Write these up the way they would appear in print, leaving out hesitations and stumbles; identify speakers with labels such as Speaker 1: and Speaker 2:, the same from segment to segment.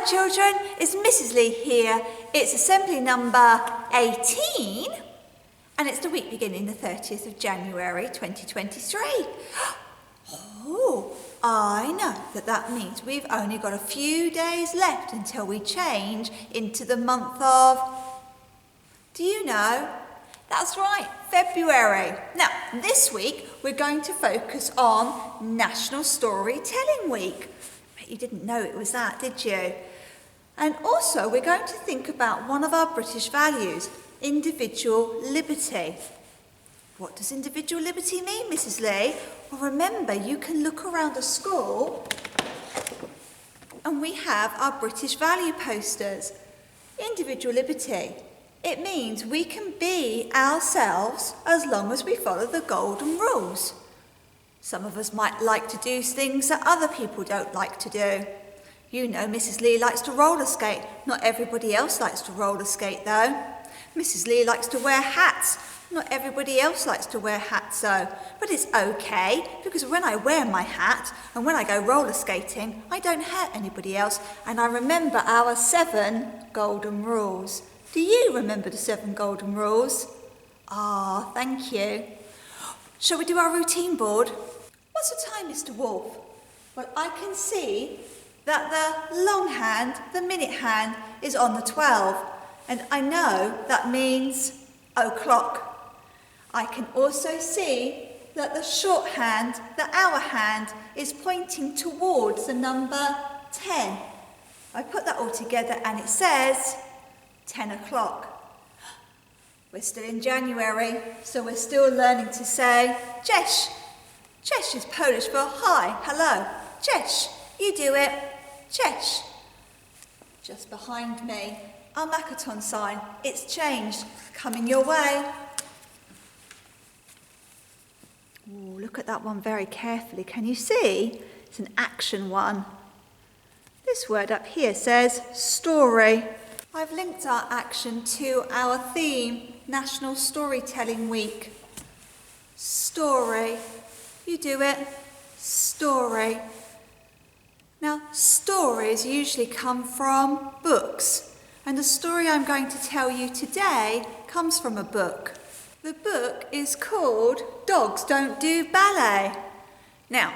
Speaker 1: children, it's Mrs. Lee here. It's assembly number 18 and it's the week beginning the 30th of January 2023. Oh, I know that means we've only got a few days left until we change into the month of... Do you know? That's right, February. Now, this week we're going to focus on National Storytelling Week. Bet you didn't know it was that, did you? And also we're going to think about one of our British values, individual liberty. What does individual liberty mean, Mrs. Lee? Well, remember, you can look around a school and we have our British value posters. Individual liberty. It means we can be ourselves as long as we follow the golden rules. Some of us might like to do things that other people don't like to do. You know Mrs. Lee likes to roller skate. Not everybody else likes to roller skate though. Mrs. Lee likes to wear hats. Not everybody else likes to wear hats though. But it's okay, because when I wear my hat and when I go roller skating, I don't hurt anybody else, and I remember our 7 golden rules. Do you remember the 7 golden rules? Ah, thank you. Shall we do our routine board? What's the time, Mr. Wolf? Well, I can see that the long hand, the minute hand, is on the 12, and I know that means o'clock. I can also see that the short hand, the hour hand, is pointing towards the number 10. I put that all together and it says 10 o'clock. We're still in January, so we're still learning to say cześć. Cześć is Polish for hi, hello. Cześć, you do it. Cześć. Just behind me, our Makaton sign. It's changed, coming your way. Ooh, look at that one very carefully. Can you see? It's an action one. This word up here says story. I've linked our action to our theme, National Storytelling Week. Story. You do it. Story. Now, stories usually come from books, and the story I'm going to tell you today comes from a book. The book is called Dogs Don't Do Ballet. Now,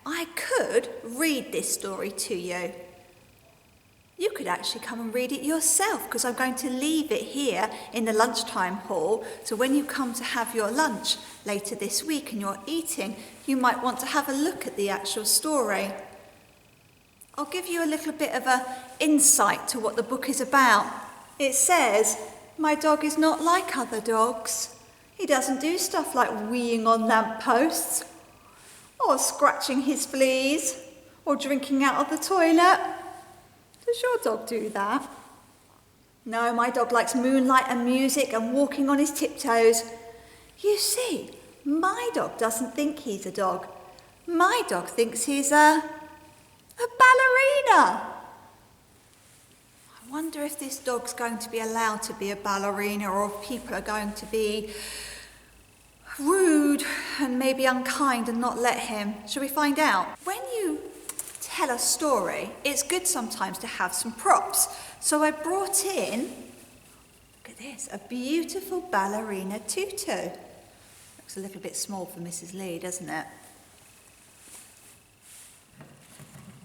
Speaker 1: I could read this story to you. You could actually come and read it yourself, because I'm going to leave it here in the lunchtime hall, so when you come to have your lunch later this week and you're eating, you might want to have a look at the actual story. I'll give you a little bit of an insight to what the book is about. It says, my dog is not like other dogs. He doesn't do stuff like weeing on lampposts, or scratching his fleas, or drinking out of the toilet. Does your dog do that? No, my dog likes moonlight and music and walking on his tiptoes. You see, my dog doesn't think he's a dog. My dog thinks he's a ballerina. I wonder if this dog's going to be allowed to be a ballerina, or if people are going to be rude and maybe unkind and not let him. Shall we find out? When you tell a story, it's good sometimes to have some props. So I brought in, look at this, a beautiful ballerina tutu. Looks a little bit small for Mrs. Lee, doesn't it?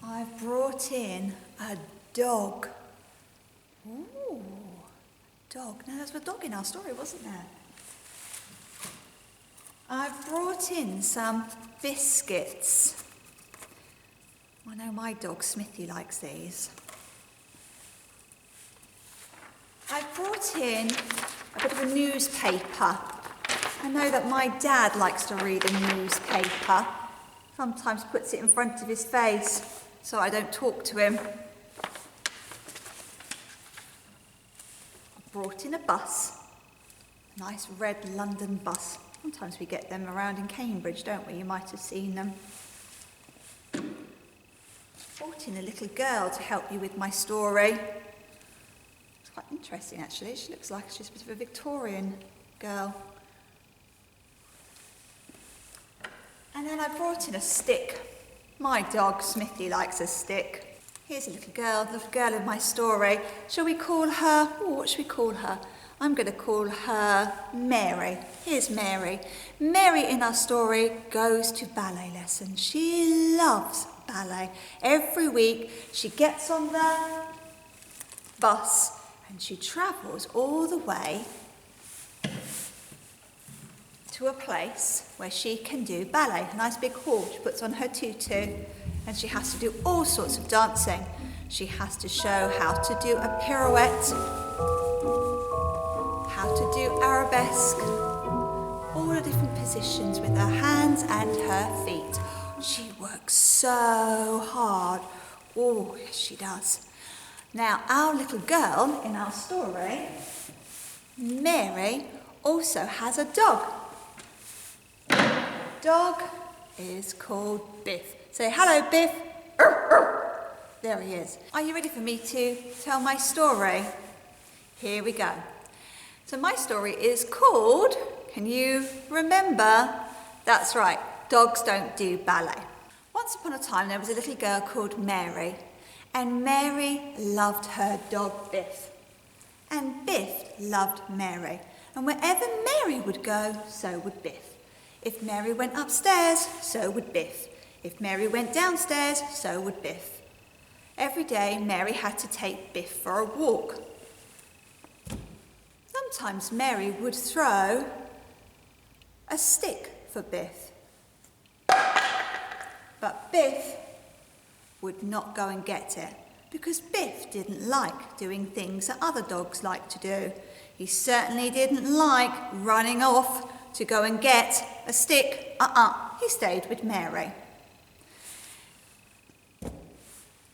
Speaker 1: I've brought in a dog. Ooh, dog. Now, there was a dog in our story, wasn't there? I've brought in some biscuits. I know my dog Smithy likes these. I've brought in a bit of a newspaper. I know that my dad likes to read a newspaper. Sometimes puts it in front of his face so I don't talk to him. I've brought in a bus, a nice red London bus. Sometimes we get them around in Cambridge, don't we? You might have seen them. Brought in a little girl to help you with my story. It's quite interesting, actually. She looks like she's a bit of a Victorian girl. And then I brought in a stick. My dog, Smithy, likes a stick. Here's a little girl in my story. Shall we call her, what should we call her? I'm going to call her Mary. Here's Mary. Mary in our story goes to ballet lessons. She loves ballet. Every week she gets on the bus and she travels all the way to a place where she can do ballet. A nice big hall. She puts on her tutu and she has to do all sorts of dancing. She has to show how to do a pirouette, how to do arabesque, all the different positions with her hands and her feet. She works so hard. Oh, yes, she does. Now, our little girl in our story, Mary, also has a dog. Dog is called Biff. Say hello, Biff. There he is. Are you ready for me to tell my story? Here we go. So my story is called, can you remember? That's right, Dogs Don't Do Ballet. Once upon a time there was a little girl called Mary, and Mary loved her dog Biff. And Biff loved Mary, and wherever Mary would go, so would Biff. If Mary went upstairs, so would Biff. If Mary went downstairs, so would Biff. Every day Mary had to take Biff for a walk. Sometimes Mary would throw a stick for Biff. But Biff would not go and get it because Biff didn't like doing things that other dogs like to do. He certainly didn't like running off to go and get a stick. He stayed with Mary.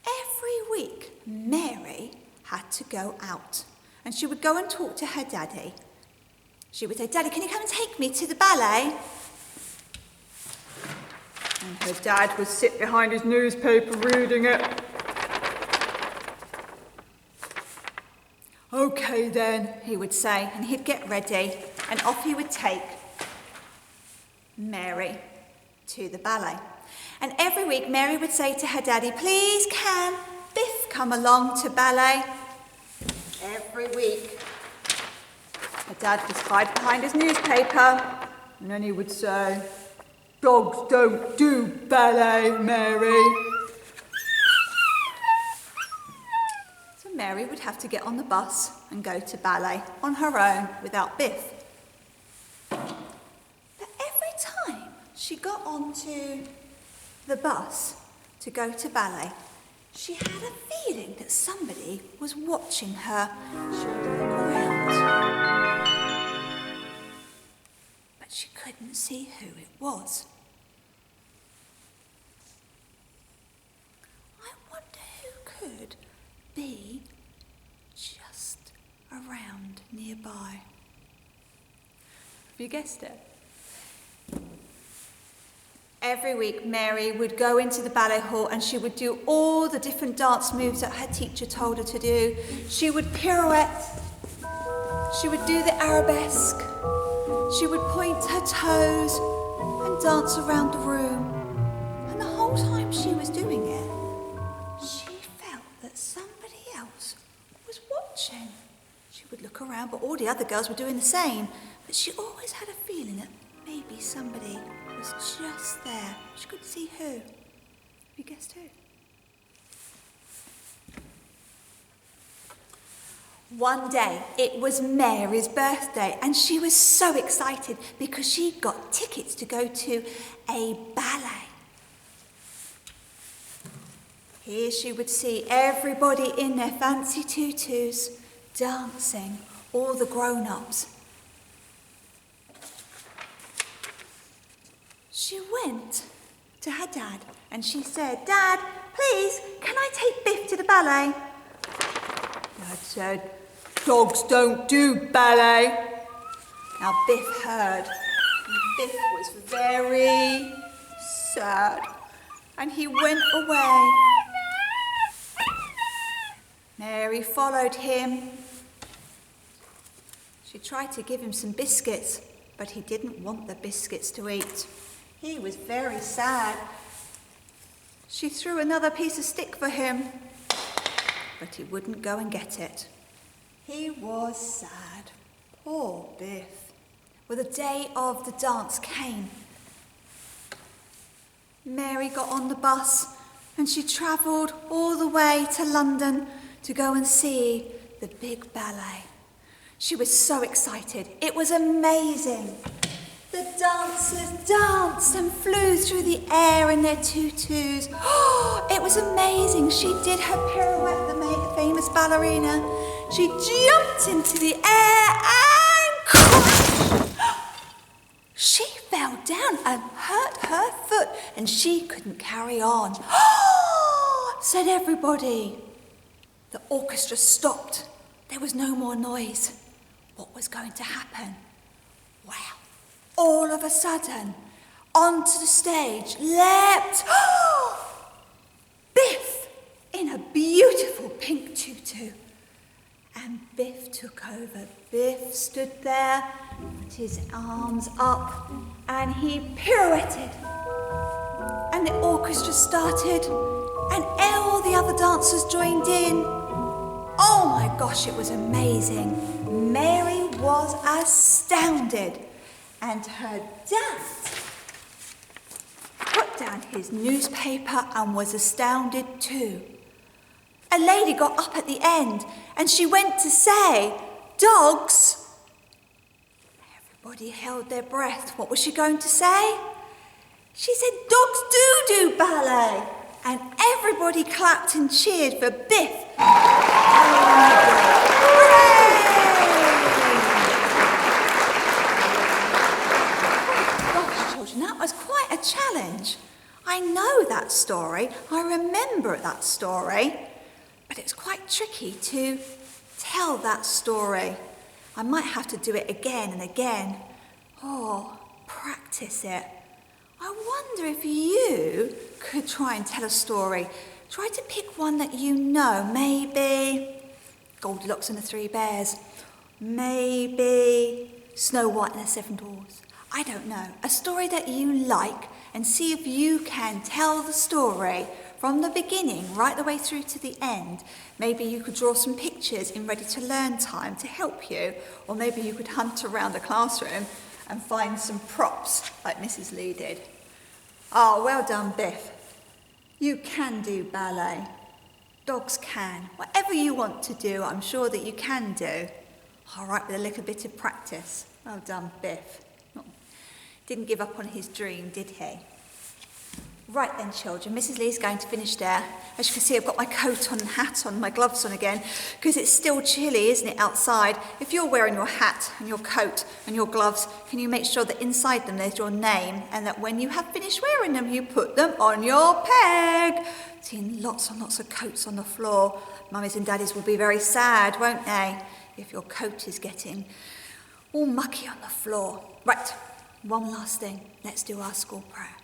Speaker 1: Every week, Mary had to go out and she would go and talk to her daddy. She would say, "Daddy, can you come and take me to the ballet?" And her dad would sit behind his newspaper reading it. "Okay then," he would say, and he'd get ready, and off he would take Mary to the ballet. And every week Mary would say to her daddy, "Please can Biff come along to ballet?" Every week. Her dad would hide behind his newspaper, and then he would say, "Dogs don't do ballet, Mary." So Mary would have to get on the bus and go to ballet on her own without Biff. But every time she got onto the bus to go to ballet, she had a feeling that somebody was watching her. She would look around, but she couldn't see who it was. I wonder who could be just around nearby. Have you guessed it? Every week Mary would go into the ballet hall and she would do all the different dance moves that her teacher told her to do. She would pirouette, she would do the arabesque, she would point her toes and dance around the room. And the whole time she was doing it, she felt that somebody else was watching. She would look around, but all the other girls were doing the same. But she always had a feeling that maybe somebody was just there. She couldn't see who. Have you guessed who? One day, it was Mary's birthday, and she was so excited because she got tickets to go to a ballet. Here she would see everybody in their fancy tutus dancing, all the grown-ups. She went to her dad and she said, "Dad, please, can I take Biff to the ballet?" Dad said, "Dogs don't do ballet." Now Biff heard, and Biff was very sad, and he went away. Mary followed him. She tried to give him some biscuits, but he didn't want the biscuits to eat. He was very sad. She threw another piece of stick for him, but he wouldn't go and get it. He was sad. Poor Biff. Well, the day of the dance came. Mary got on the bus and she travelled all the way to London to go and see the big ballet. She was so excited. It was amazing. The dancers danced and flew through the air in their tutus. Oh, it was amazing. She did her pirouette, the famous ballerina. She jumped into the air and crashed. She fell down and hurt her foot and she couldn't carry on. Oh, said everybody. The orchestra stopped. There was no more noise. What was going to happen? Wow. All of a sudden, onto the stage leapt Biff in a beautiful pink tutu. And Biff took over. Biff stood there, put his arms up, and he pirouetted. And the orchestra started, and all the other dancers joined in. Oh my gosh, it was amazing. Mary was astounded. And her dad put down his newspaper and was astounded too. A lady got up at the end and she went to say, "Dogs." Everybody held their breath. What was she going to say? She said, "Dogs do ballet." And everybody clapped and cheered for Biff. That was quite a challenge. I know that story. I remember that story. But it's quite tricky to tell that story. I might have to do it again and again. Oh, practice it. I wonder if you could try and tell a story. Try to pick one that you know. Maybe Goldilocks and the Three Bears. Maybe Snow White and the Seven Dwarfs. I don't know, a story that you like, and see if you can tell the story from the beginning right the way through to the end. Maybe you could draw some pictures in Ready to Learn time to help you, or maybe you could hunt around the classroom and find some props like Mrs. Lee did. Oh, well done, Biff. You can do ballet. Dogs can. Whatever you want to do, I'm sure that you can do. All right, with a little bit of practice. Well done, Biff. Didn't give up on his dream, did he? Right then, children, Mrs. Lee's going to finish there. As you can see, I've got my coat on and hat on, my gloves on again, because it's still chilly, isn't it, outside? If you're wearing your hat and your coat and your gloves, can you make sure that inside them there's your name, and that when you have finished wearing them, you put them on your peg? Seeing lots and lots of coats on the floor. Mummies and daddies will be very sad, won't they, if your coat is getting all mucky on the floor. Right. One last thing, let's do our school prayer.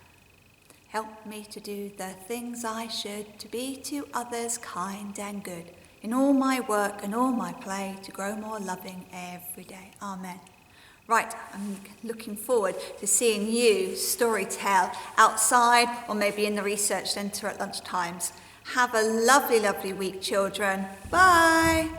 Speaker 1: Help me to do the things I should, to be to others kind and good, in all my work and all my play, to grow more loving every day. Amen. Right, I'm looking forward to seeing you story tell outside or maybe in the research centre at lunchtimes. Have a lovely, lovely week, children. Bye.